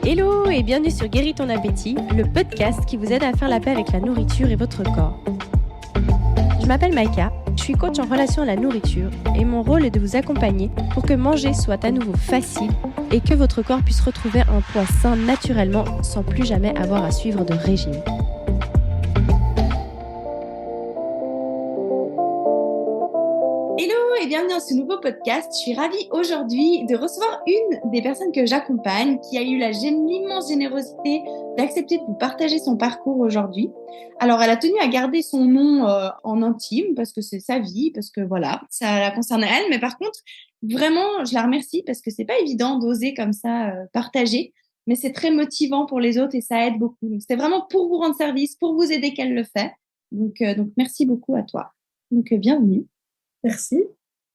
Hello et bienvenue sur Guéris ton appétit, le podcast qui vous aide à faire la paix avec la nourriture et votre corps. Je m'appelle Maïka, je suis coach en relation à la nourriture et mon rôle est de vous accompagner pour que manger soit à nouveau facile et que votre corps puisse retrouver un poids sain naturellement sans plus jamais avoir à suivre de régime. Hello et bienvenue dans ce nouveau podcast. Je suis ravie aujourd'hui de recevoir une des personnes que j'accompagne qui a eu l'immense générosité d'accepter de vous partager son parcours aujourd'hui. Alors, elle a tenu à garder son nom en intime parce que c'est sa vie, parce que voilà, ça la concerne elle. Mais par contre, vraiment, je la remercie parce que c'est pas évident d'oser comme ça partager, mais c'est très motivant pour les autres et ça aide beaucoup. Donc, c'était vraiment pour vous rendre service, pour vous aider qu'elle le fait. Donc merci beaucoup à toi. Donc, bienvenue. Merci.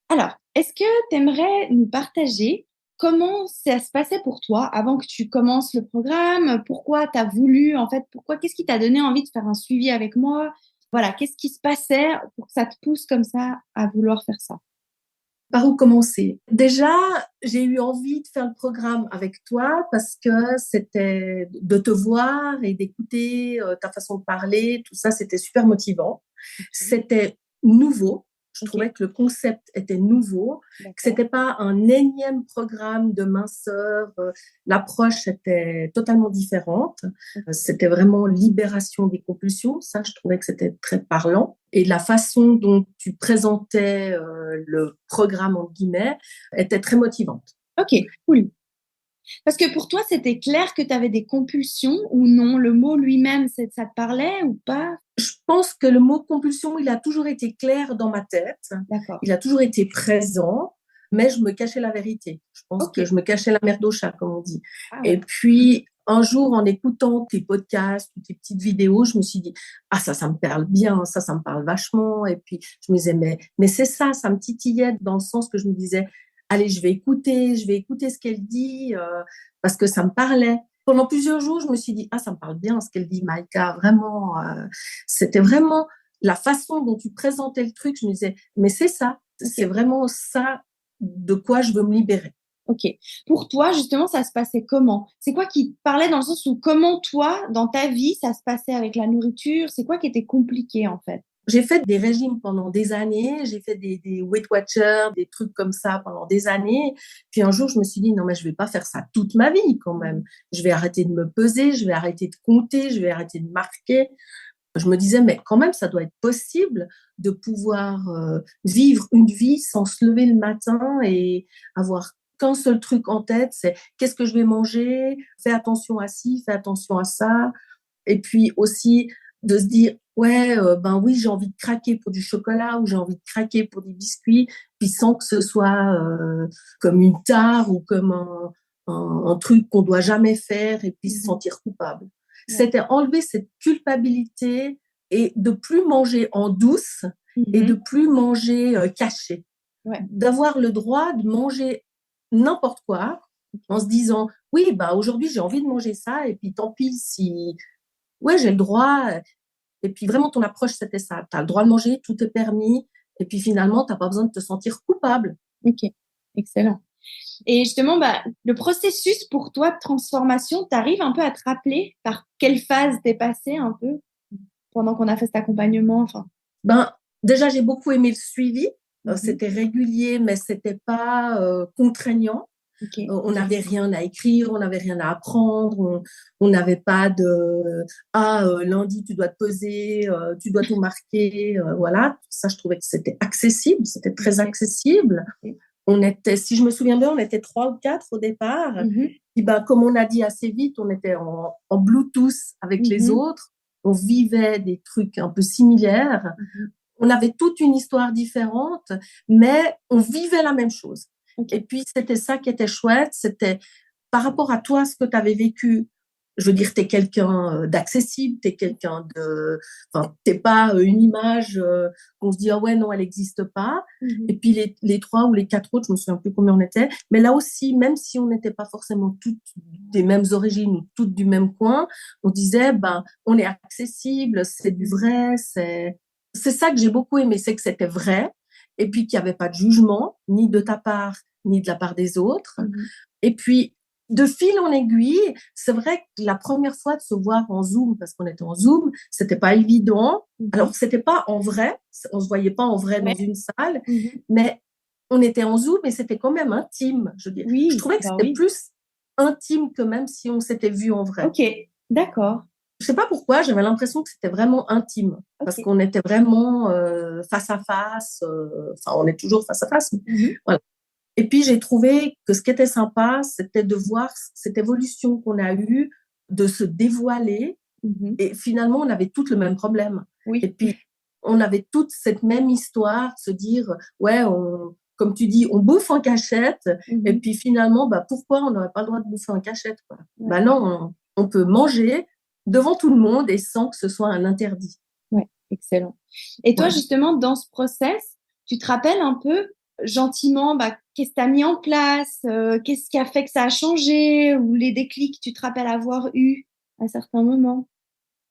Alors, est-ce que tu aimerais nous partager comment ça se passait pour toi avant que tu commences le programme? Pourquoi tu as voulu, qu'est-ce qui t'a donné envie de faire un suivi avec moi? Voilà, qu'est-ce qui se passait pour que ça te pousse comme ça à vouloir faire ça? Par où commencer? Déjà, j'ai eu envie de faire le programme avec toi parce que c'était de te voir et d'écouter ta façon de parler, tout ça, c'était super motivant. C'était nouveau. Je trouvais que le concept était nouveau, que c'était pas un énième programme de minceur. L'approche était totalement différente. C'était vraiment libération des compulsions. Ça, je trouvais que c'était très parlant. Et la façon dont tu présentais le programme, en guillemets, était très motivante. Ok, cool. Parce que pour toi, c'était clair que tu avais des compulsions ou non? Le mot lui-même, ça te parlait ou pas? Je pense que le mot compulsion, il a toujours été clair dans ma tête. D'accord. Il a toujours été présent, mais je me cachais la vérité. Je pense que je me cachais la merde au chat, comme on dit. Ah ouais. Et puis, un jour, en écoutant tes podcasts ou tes petites vidéos, je me suis dit, ah, ça me parle bien, ça me parle vachement. Et puis, je me disais, mais c'est ça me titillait dans le sens que je me disais, allez, je vais écouter ce qu'elle dit, parce que ça me parlait. Pendant plusieurs jours, je me suis dit, ah, ça me parle bien ce qu'elle dit, Maïka, vraiment. C'était vraiment la façon dont tu présentais le truc. Je me disais, mais c'est ça, c'est vraiment ça de quoi je veux me libérer. Ok. Pour toi, justement, ça se passait comment? C'est quoi qui te parlait dans le sens où comment toi, dans ta vie, ça se passait avec la nourriture? C'est quoi qui était compliqué en fait? J'ai fait des régimes pendant des années, j'ai fait des Weight Watchers, des trucs comme ça pendant des années. Puis un jour, je me suis dit, non, mais je vais pas faire ça toute ma vie quand même. Je vais arrêter de me peser, je vais arrêter de compter, je vais arrêter de marquer. Je me disais, mais quand même, ça doit être possible de pouvoir vivre une vie sans se lever le matin et avoir qu'un seul truc en tête, c'est qu'est-ce que je vais manger, fais attention à ci, fais attention à ça. Et puis aussi de se dire, ouais, ben oui, j'ai envie de craquer pour du chocolat ou j'ai envie de craquer pour des biscuits, puis sans que ce soit comme une tare ou comme un truc qu'on doit jamais faire et puis se sentir coupable. C'était enlever cette culpabilité et de plus manger en douce et de plus manger caché. D'avoir le droit de manger n'importe quoi en se disant, oui, bah, aujourd'hui, j'ai envie de manger ça et puis tant pis si, ouais, j'ai le droit. Et puis vraiment, ton approche, c'était ça. Tu as le droit de manger, tout est permis. Et puis finalement, tu n'as pas besoin de te sentir coupable. Ok, excellent. Et justement, le processus pour toi de transformation, tu arrives un peu à te rappeler par quelle phase t'es passé un peu pendant qu'on a fait cet accompagnement? Déjà, j'ai beaucoup aimé le suivi. C'était régulier, mais c'était pas contraignant. On n'avait rien à écrire, on n'avait rien à apprendre, on n'avait pas de lundi tu dois te peser, tu dois tout marquer, voilà. Ça, je trouvais que c'était accessible, c'était très accessible. On était, si je me souviens bien, on était 3 ou 4 au départ. Puis comme on a dit assez vite, on était en Bluetooth avec les autres. On vivait des trucs un peu similaires. On avait toute une histoire différente, mais on vivait la même chose. Et puis, c'était ça qui était chouette. C'était par rapport à toi, ce que tu avais vécu. Je veux dire, tu es quelqu'un d'accessible, tu es quelqu'un de... Enfin, tu n'es pas une image qu'on se dit, ah ouais, non, elle n'existe pas. Et puis, les 3 ou les 4 autres, je ne me souviens plus combien on était. Mais là aussi, même si on n'était pas forcément toutes des mêmes origines ou toutes du même coin, on disait, on est accessible, c'est du vrai, c'est ça que j'ai beaucoup aimé, c'est que c'était vrai. et puis qu'il n'y avait pas de jugement, ni de ta part, ni de la part des autres. Et puis, de fil en aiguille, c'est vrai que la première fois de se voir en Zoom, parce qu'on était en Zoom, c'était pas évident. Alors, c'était pas en vrai, on se voyait pas en vrai dans une salle, mais on était en Zoom et c'était quand même intime. Je trouvais que c'était plus intime que même si on s'était vu en vrai. Ok, d'accord. Je sais pas pourquoi, j'avais l'impression que c'était vraiment intime, parce qu'on était vraiment face à face. Enfin, on est toujours face à face. Voilà. Et puis, j'ai trouvé que ce qui était sympa, c'était de voir cette évolution qu'on a eue, de se dévoiler. Et finalement, on avait toutes le même problème. Et puis, on avait toute cette même histoire, se dire, ouais, comme tu dis, on bouffe en cachette. Et puis, finalement, pourquoi on n'aurait pas le droit de bouffer en cachette, quoi. Non, on peut manger devant tout le monde et sans que ce soit un interdit. Ouais, excellent. Et toi, justement, dans ce process, tu te rappelles un peu gentiment, qu'est-ce que tu as mis en place, qu'est-ce qui a fait que ça a changé, ou les déclics que tu te rappelles avoir eu à certains moments?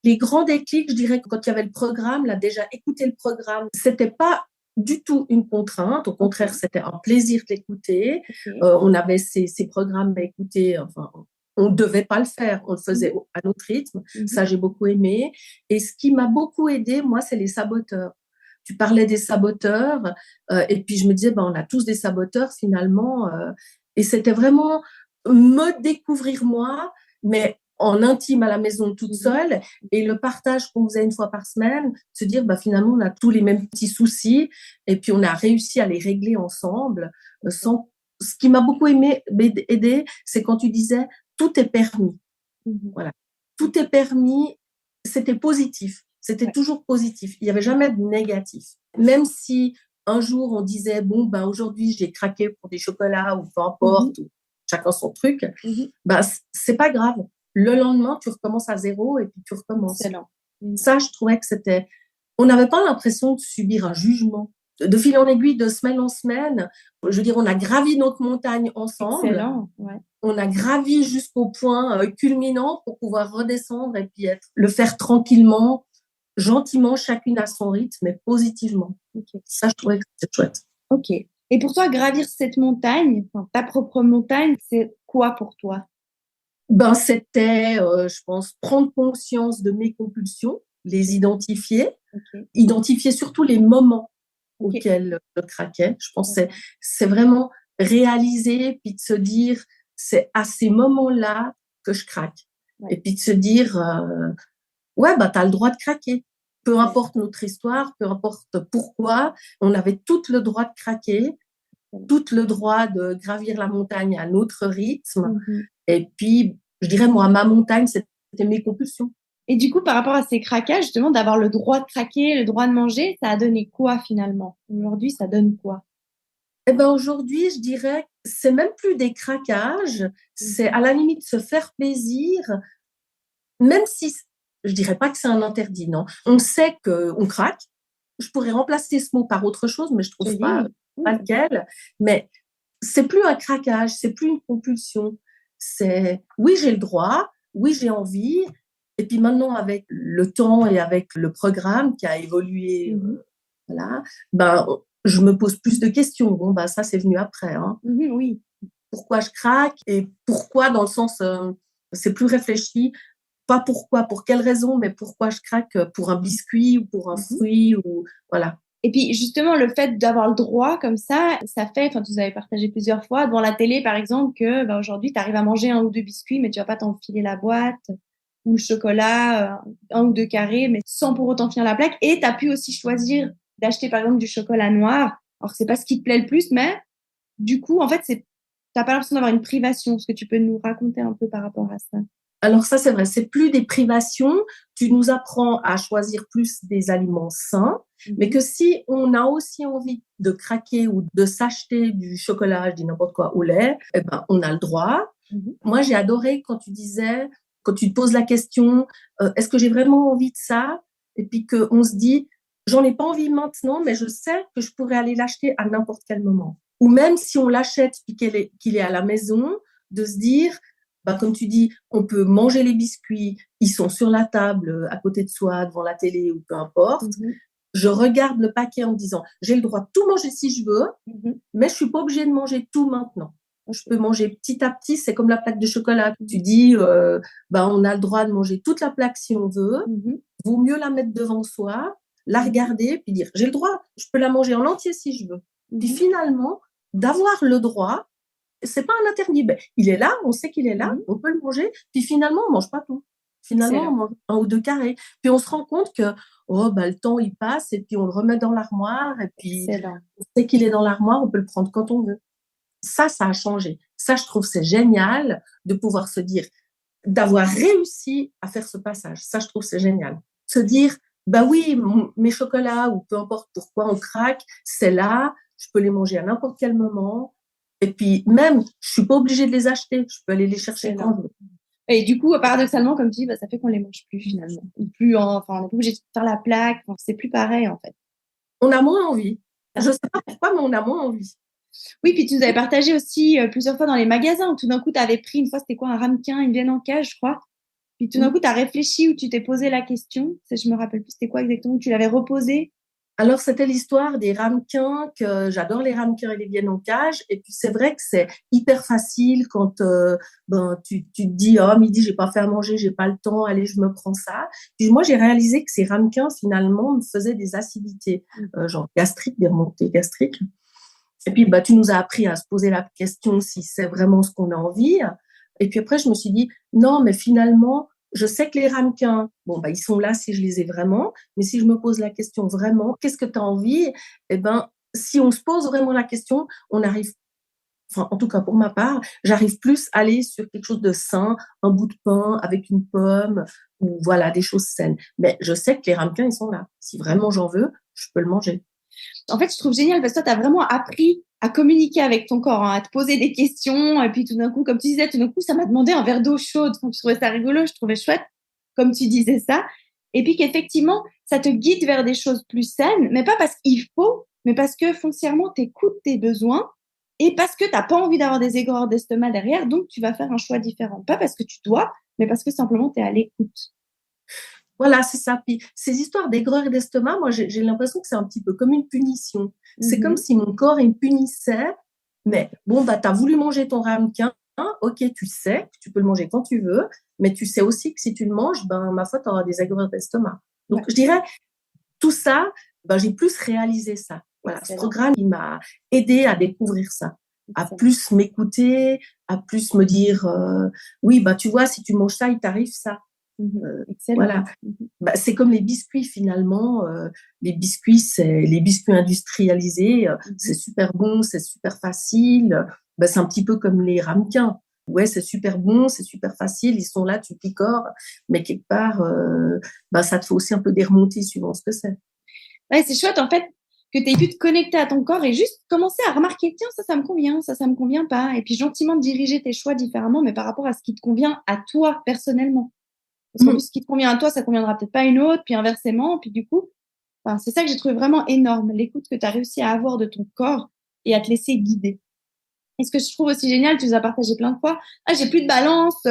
Les grands déclics, je dirais que quand il y avait le programme, là, déjà écouter le programme, c'était pas du tout une contrainte. Au contraire, c'était un plaisir d'écouter. On avait ces programmes à écouter. Enfin, on ne devait pas le faire. On le faisait à notre rythme. Ça, j'ai beaucoup aimé. Et ce qui m'a beaucoup aidé, moi, c'est les saboteurs. Tu parlais des saboteurs. Et puis, je me disais, on a tous des saboteurs finalement. Et c'était vraiment me découvrir moi, mais en intime à la maison toute seule, et le partage qu'on faisait une fois par semaine, se dire finalement on a tous les mêmes petits soucis et puis on a réussi à les régler ensemble. Ce qui m'a beaucoup aidé, c'est quand tu disais tout est permis. Voilà, tout est permis. C'était positif, c'était toujours positif. Il n'y avait jamais de négatif. Même si un jour on disait aujourd'hui j'ai craqué pour des chocolats ou peu importe, ou chacun son truc, c'est pas grave. Le lendemain, tu recommences à zéro et puis tu recommences. Excellent. Ça, je trouvais que c'était... On n'avait pas l'impression de subir un jugement. De fil en aiguille, de semaine en semaine, je veux dire, on a gravi notre montagne ensemble. Excellent, ouais. On a gravi jusqu'au point culminant pour pouvoir redescendre et puis le faire tranquillement, gentiment, chacune à son rythme, mais positivement. Ça, je trouvais que c'était chouette. Ok. Et pour toi, gravir cette montagne, ta propre montagne, c'est quoi pour toi? C'était, je pense, prendre conscience de mes compulsions, les identifier, identifier surtout les moments auxquels je craquais. Je pense que c'est vraiment réaliser, puis de se dire, c'est à ces moments-là que je craque. Et puis de se dire, tu as le droit de craquer. Peu importe notre histoire, peu importe pourquoi, on avait tout le droit de craquer, tout le droit de gravir la montagne à notre rythme. Et puis, je dirais, moi, ma montagne, c'était mes compulsions. Et du coup, par rapport à ces craquages, justement, d'avoir le droit de craquer, le droit de manger, ça a donné quoi finalement? Aujourd'hui, ça donne quoi? Aujourd'hui, je dirais, c'est même plus des craquages, c'est à la limite se faire plaisir, même si, je dirais pas que c'est un interdit, non. On sait qu'on craque. Je pourrais remplacer ce mot par autre chose, mais je trouve pas lequel. Mais c'est plus un craquage, c'est plus une compulsion. C'est, oui, j'ai le droit, oui, j'ai envie. Et puis maintenant, avec le temps et avec le programme qui a évolué, je me pose plus de questions. Ça, c'est venu après. Oui. Pourquoi je craque et pourquoi, dans le sens, c'est plus réfléchi. Pas pourquoi, pour quelle raison, mais pourquoi je craque pour un biscuit ou pour un fruit ou voilà. Et puis justement, le fait d'avoir le droit comme ça fait, tu nous avais partagé plusieurs fois devant la télé, par exemple, que aujourd'hui, tu arrives à manger un ou deux biscuits, mais tu vas pas t'enfiler la boîte, ou le chocolat, un ou deux carrés, mais sans pour autant finir la plaque. Et tu as pu aussi choisir d'acheter, par exemple, du chocolat noir. Alors, c'est pas ce qui te plaît le plus, mais du coup, en fait, t'as pas l'impression d'avoir une privation. Est-ce que tu peux nous raconter un peu par rapport à ça? Alors ça, c'est vrai, c'est plus des privations. Tu nous apprends à choisir plus des aliments sains, mais que si on a aussi envie de craquer ou de s'acheter du chocolat, je dis n'importe quoi, au lait, on a le droit. Moi, j'ai adoré quand tu disais, quand tu te poses la question, est-ce que j'ai vraiment envie de ça? Et puis qu'on se dit, j'en ai pas envie maintenant, mais je sais que je pourrais aller l'acheter à n'importe quel moment. Ou même si on l'achète puis qu'il est à la maison, de se dire, comme tu dis, on peut manger les biscuits, ils sont sur la table, à côté de soi, devant la télé ou peu importe. je regarde le paquet en me disant, j'ai le droit de tout manger si je veux, mais je suis pas obligée de manger tout maintenant. Je peux manger petit à petit, c'est comme la plaque de chocolat. Tu dis, on a le droit de manger toute la plaque si on veut. Vaut mieux la mettre devant soi, la regarder, puis dire, j'ai le droit, je peux la manger en entier si je veux. Puis finalement, d'avoir le droit, c'est pas un interdit. Ben, il est là, on sait qu'il est là, on peut le manger. Puis finalement, on mange pas tout. Finalement, on mange 1 ou 2 carrés. Puis on se rend compte que le temps il passe et puis on le remet dans l'armoire et puis on sait qu'il est dans l'armoire, on peut le prendre quand on veut. Ça a changé. Ça, je trouve, c'est génial de pouvoir se dire, d'avoir réussi à faire ce passage. Ça, je trouve, c'est génial. Se dire, bah oui, mes chocolats ou peu importe pourquoi on craque, c'est là, je peux les manger à n'importe quel moment. Et puis même, je suis pas obligée de les acheter, je peux aller les chercher quand je veux. Et du coup, paradoxalement, comme tu dis, ça fait qu'on les mange plus finalement. On n'est plus obligé de faire la plaque. C'est plus pareil en fait. On a moins envie. Je sais pas pourquoi, mais on a moins envie. Oui, puis tu nous avais partagé aussi plusieurs fois dans les magasins où tout d'un coup, tu avais pris une fois, c'était quoi, un ramequin, une viande en cage, je crois. Puis tout d'un coup, tu as réfléchi ou tu t'es posé la question. Je me rappelle plus, c'était quoi exactement, où tu l'avais reposé. Alors, c'était l'histoire des ramequins, que j'adore les ramequins et les viennes en cage. Et puis, c'est vrai que c'est hyper facile quand tu te dis, oh, midi, j'ai pas fait à manger, j'ai pas le temps, allez, je me prends ça. Puis moi, j'ai réalisé que ces ramequins, finalement, me faisaient des acidités, genre gastriques, des remontées gastriques. Et puis, tu nous as appris à se poser la question si c'est vraiment ce qu'on a envie. Et puis après, je me suis dit, non, mais finalement, je sais que les ramequins, ils sont là si je les ai vraiment. Mais si je me pose la question vraiment, qu'est-ce que tu as envie? Si on se pose vraiment la question, on arrive, en tout cas pour ma part, j'arrive plus à aller sur quelque chose de sain, un bout de pain avec une pomme, ou voilà, des choses saines. Mais je sais que les ramequins, ils sont là. Si vraiment j'en veux, je peux le manger. En fait, je trouve génial parce que toi, tu as vraiment appris à communiquer avec ton corps, à te poser des questions. Et puis tout d'un coup, comme tu disais, tout d'un coup, ça m'a demandé un verre d'eau chaude. Je trouvais ça rigolo, je trouvais chouette, comme tu disais ça. Et puis qu'effectivement, ça te guide vers des choses plus saines, mais pas parce qu'il faut, mais parce que foncièrement, tu écoutes tes besoins et parce que tu n'as pas envie d'avoir des aigreurs d'estomac derrière. Donc, tu vas faire un choix différent. Pas parce que tu dois, mais parce que simplement, tu es à l'écoute. Voilà, c'est ça. Puis ces histoires d'aigreur et d'estomac, moi, j'ai l'impression que c'est un petit peu comme une punition. C'est comme si mon corps, il me punissait. Mais bon, tu as voulu manger ton ramequin. Ok, tu sais que tu peux le manger quand tu veux, mais tu sais aussi que si tu le manges, ma foi, tu auras des aigreurs d'estomac. Donc, je dirais, tout ça, j'ai plus réalisé ça. Voilà, ce programme, il m'a aidé à découvrir ça, à plus m'écouter, à plus me dire, oui, tu vois, si tu manges ça, il t'arrive ça. Voilà. C'est comme les biscuits finalement. Les biscuits, c'est les biscuits industrialisés. C'est super bon, c'est super facile. C'est un petit peu comme les ramequins. Ouais, c'est super bon, c'est super facile. Ils sont là, tu picores, mais quelque part, ça te fait aussi un peu des remontées suivant ce que c'est. Ouais, c'est chouette en fait que tu aies pu te connecter à ton corps et juste commencer à remarquer, tiens, ça me convient, ça me convient pas. Et puis gentiment diriger tes choix différemment, mais par rapport à ce qui te convient à toi personnellement. Parce qu'en plus, ce qui te convient à toi, ça conviendra peut-être pas à une autre, puis inversement. Puis du coup, c'est ça que j'ai trouvé vraiment énorme, l'écoute que tu as réussi à avoir de ton corps et à te laisser guider. Et ce que je trouve aussi génial, tu nous as partagé plein de fois, j'ai plus de balance,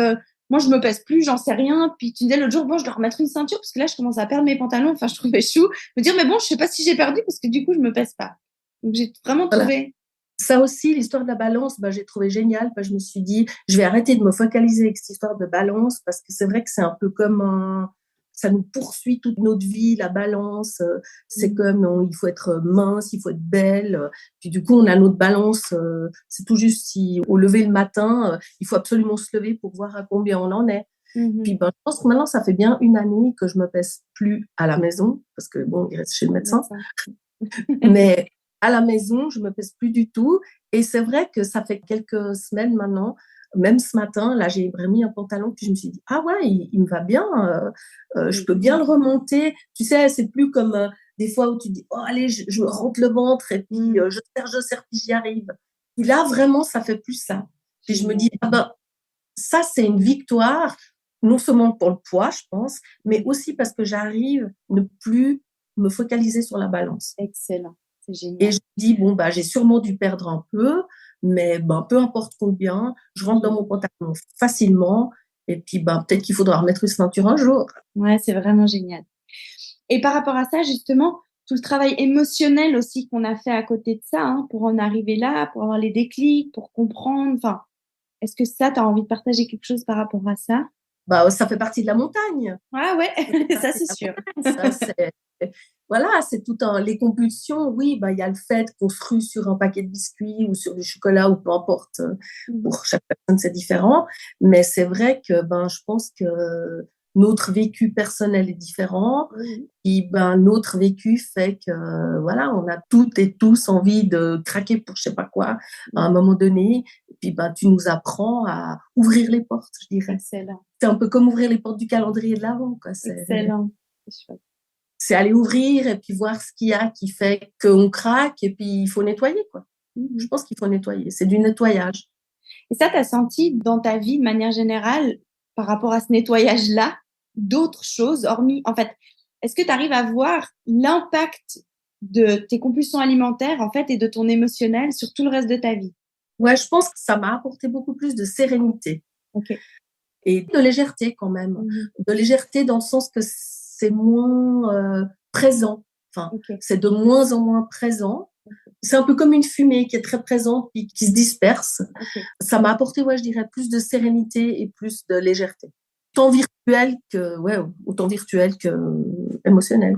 moi je me pèse plus, j'en sais rien. Puis tu disais l'autre jour, je dois remettre une ceinture parce que là, je commence à perdre mes pantalons. Je trouvais chou. Me dire, mais bon, je sais pas si j'ai perdu parce que du coup, je me pèse pas. Donc j'ai vraiment trouvé... Ça aussi, l'histoire de la balance, j'ai trouvé génial. Je me suis dit, je vais arrêter de me focaliser avec cette histoire de balance parce que c'est vrai que c'est un peu comme ça nous poursuit toute notre vie, la balance. C'est comme, il faut être mince, il faut être belle. Puis du coup, on a notre balance. C'est tout juste si au lever le matin, il faut absolument se lever pour voir à combien on en est. Puis je pense que maintenant, ça fait bien 1 année que je me pèse plus à la maison parce que il reste chez le médecin. Mais à la maison, je me pèse plus du tout. Et c'est vrai que ça fait quelques semaines maintenant, même ce matin, là, j'ai remis un pantalon, puis je me suis dit, ah ouais, il me va bien, je peux bien le remonter. Tu sais, c'est plus comme des fois où tu dis, oh allez, je rentre le ventre, et puis je serre, puis j'y arrive. Puis là, vraiment, ça fait plus ça. Puis je me dis, ça, c'est une victoire, non seulement pour le poids, je pense, mais aussi parce que j'arrive à ne plus me focaliser sur la balance. Excellent. Génial. Et je me dis, j'ai sûrement dû perdre un peu, mais peu importe combien, je rentre dans mon pantalon facilement. Et puis, peut-être qu'il faudra remettre une ceinture un jour. Ouais, c'est vraiment génial. Et par rapport à ça, justement, tout le travail émotionnel aussi qu'on a fait à côté de ça, hein, pour en arriver là, pour avoir les déclics, pour comprendre. Enfin, est-ce que ça, tu as envie de partager quelque chose par rapport à ça? Bah, ça fait partie de la montagne. Ah ouais, Ça fait ça partie c'est de la sûr. montagne, ça, voilà, c'est tout un. Les compulsions, oui, bah, il y a le fait qu'on se rue sur un paquet de biscuits ou sur du chocolat ou peu importe. Pour chaque personne, c'est différent. Mais c'est vrai que ben, je pense que notre vécu personnel est différent. Et ben, notre vécu fait que, voilà, on a toutes et tous envie de craquer pour je sais pas quoi à un moment donné. Et puis, ben, tu nous apprends à ouvrir les portes, je dirais. Excellent. C'est un peu comme ouvrir les portes du calendrier de l'Avent, quoi. Excellent. C'est aller ouvrir et puis voir ce qu'il y a qui fait qu'on craque et puis il faut nettoyer, quoi. Je pense qu'il faut nettoyer. C'est du nettoyage. Et ça, tu as senti dans ta vie de manière générale, par rapport à ce nettoyage-là, d'autres choses, hormis, en fait, est-ce que tu arrives à voir l'impact de tes compulsions alimentaires, en fait, et de ton émotionnel sur tout le reste de ta vie? Ouais, je pense que ça m'a apporté beaucoup plus de sérénité. Ok. Et de légèreté quand même. De légèreté dans le sens que c'est moins présent. Enfin, c'est de moins en moins présent. C'est un peu comme une fumée qui est très présente puis qui se disperse. Ça m'a apporté, ouais, je dirais, plus de sérénité et plus de légèreté. Autant virtuel que émotionnel.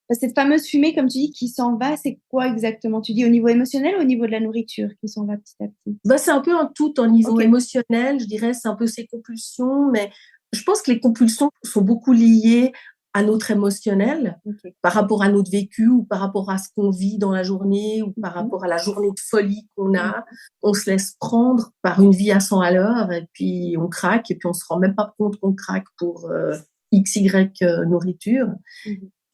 Cette fameuse fumée, comme tu dis, qui s'en va, c'est quoi exactement? Tu dis au niveau émotionnel ou au niveau de la nourriture qui s'en va petit à petit? Bah, c'est un peu un tout au niveau émotionnel, je dirais, c'est un peu ces compulsions, mais je pense que les compulsions sont beaucoup liées à notre émotionnel par rapport à notre vécu ou par rapport à ce qu'on vit dans la journée ou par rapport à la journée de folie qu'on a. On se laisse prendre par une vie à 100 à l'heure et puis on craque et puis on se rend même pas compte qu'on craque pour XY nourriture.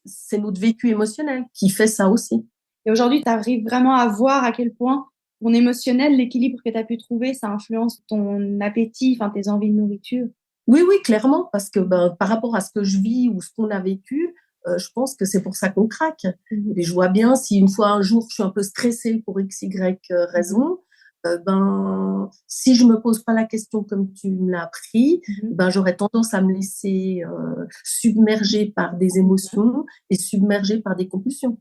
C'est notre vécu émotionnel qui fait ça aussi. Et aujourd'hui, tu arrives vraiment à voir à quel point ton émotionnel, l'équilibre que tu as pu trouver, ça influence ton appétit, enfin tes envies de nourriture? Oui, oui, clairement, parce que ben, par rapport à ce que je vis ou ce qu'on a vécu, je pense que c'est pour ça qu'on craque. Et je vois bien si une fois un jour je suis un peu stressée pour x, y raison, ben, si je me pose pas la question comme tu me l'as appris, ben, j'aurais tendance à me laisser submerger par des émotions et submerger par des compulsions.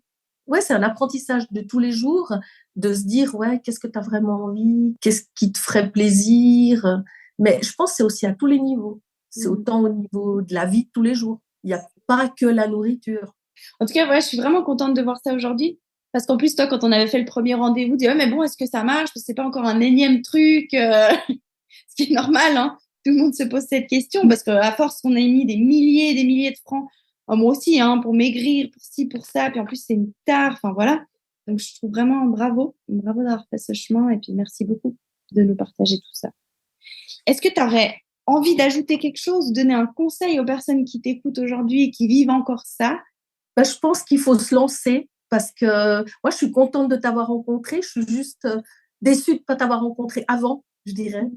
Ouais, c'est un apprentissage de tous les jours de se dire, ouais, qu'est-ce que tu as vraiment envie? Qu'est-ce qui te ferait plaisir? Mais je pense que c'est aussi à tous les niveaux. C'est autant au niveau de la vie de tous les jours. Il n'y a pas que la nourriture. En tout cas, ouais, je suis vraiment contente de voir ça aujourd'hui. Parce qu'en plus, toi, quand on avait fait le premier rendez-vous, tu dis, ouais, mais bon, est-ce que ça marche? Parce que c'est pas encore un énième truc. Ce qui est normal, hein. Tout le monde se pose cette question parce qu'à force qu'on a mis des milliers et des milliers de francs, moi aussi, hein, pour maigrir, pour ci, pour ça. Puis en plus, c'est une tare. Enfin, voilà. Donc, je trouve vraiment bravo d'avoir fait ce chemin. Et puis, merci beaucoup de nous partager tout ça. Est-ce que tu aurais envie d'ajouter quelque chose, donner un conseil aux personnes qui t'écoutent aujourd'hui et qui vivent encore ça? Ben, je pense qu'il faut se lancer parce que moi, je suis contente de t'avoir rencontré. Je suis juste déçue de ne pas t'avoir rencontré avant, je dirais.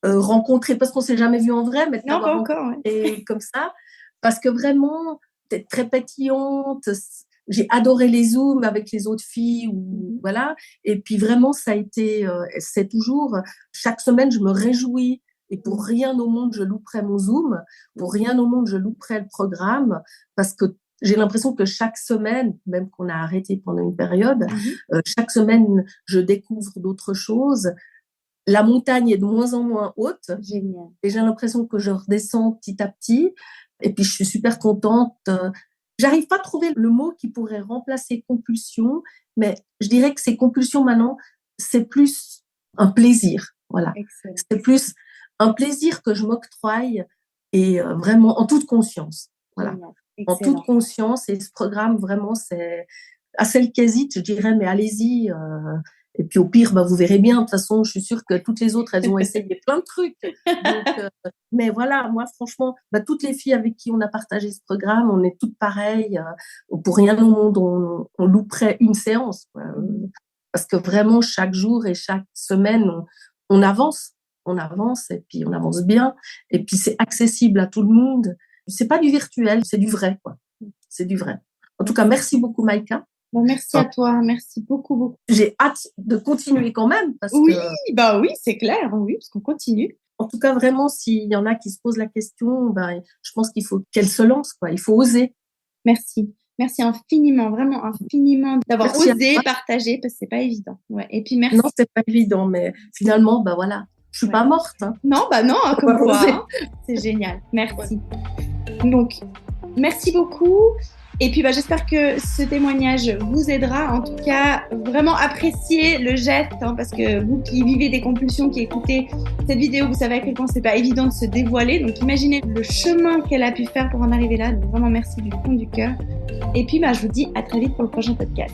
Rencontré parce qu'on ne s'est jamais vu en vrai, mais de t'avoir rencontré comme ça. Parce que vraiment, tu es très pétillante. J'ai adoré les Zooms avec les autres filles. Voilà. Et puis vraiment, ça a été, c'est toujours, chaque semaine, je me réjouis. Et pour rien au monde, je louperais mon Zoom. Pour rien au monde, je louperais le programme. Parce que j'ai l'impression que chaque semaine, même qu'on a arrêté pendant une période, chaque semaine, je découvre d'autres choses. La montagne est de moins en moins haute. Génial. Et j'ai l'impression que je redescends petit à petit. Et puis, je suis super contente. J'arrive pas à trouver le mot qui pourrait remplacer compulsion, mais je dirais que ces compulsions maintenant, c'est plus un plaisir. Voilà. Excellent. C'est plus un plaisir que je m'octroie et vraiment en toute conscience. Voilà. En toute conscience. Et ce programme, vraiment, c'est à celle qui hésite, je dirais, mais allez-y. Et puis au pire, bah, vous verrez bien. De toute façon, je suis sûre que toutes les autres, elles ont essayé plein de trucs. Donc, mais voilà, moi, franchement, bah, toutes les filles avec qui on a partagé ce programme, on est toutes pareilles. Pour rien au monde, on louperait une séance. Quoi. Parce que vraiment, chaque jour et chaque semaine, on avance. On avance et puis on avance bien. Et puis c'est accessible à tout le monde. C'est pas du virtuel, c'est du vrai. Quoi. C'est du vrai. En tout cas, merci beaucoup, Maïka. Bon, merci à toi, merci beaucoup, beaucoup. J'ai hâte de continuer quand même. Parce oui, que, bah oui, c'est clair, oui, parce qu'on continue. En tout cas, vraiment, s'il y en a qui se posent la question, bah, je pense qu'il faut qu'elles se lancent, quoi. Il faut oser. Merci. Merci infiniment, vraiment infiniment d'avoir Merci à osé toi. partager parce que c'est pas évident. Ouais. Et puis merci. Non, c'est pas évident, mais finalement, bah voilà, je suis Ouais. pas morte. Hein. Non, bah non, hein, On comme va quoi. oser. Hein. C'est génial. Merci. Donc, merci beaucoup. Et puis, bah, j'espère que ce témoignage vous aidera. En tout cas, vraiment appréciez le geste, hein, parce que vous qui vivez des compulsions, qui écoutez cette vidéo, vous savez à quel point c'est pas évident de se dévoiler. Donc, imaginez le chemin qu'elle a pu faire pour en arriver là. Donc, vraiment, merci du fond du cœur. Et puis, bah, je vous dis à très vite pour le prochain podcast.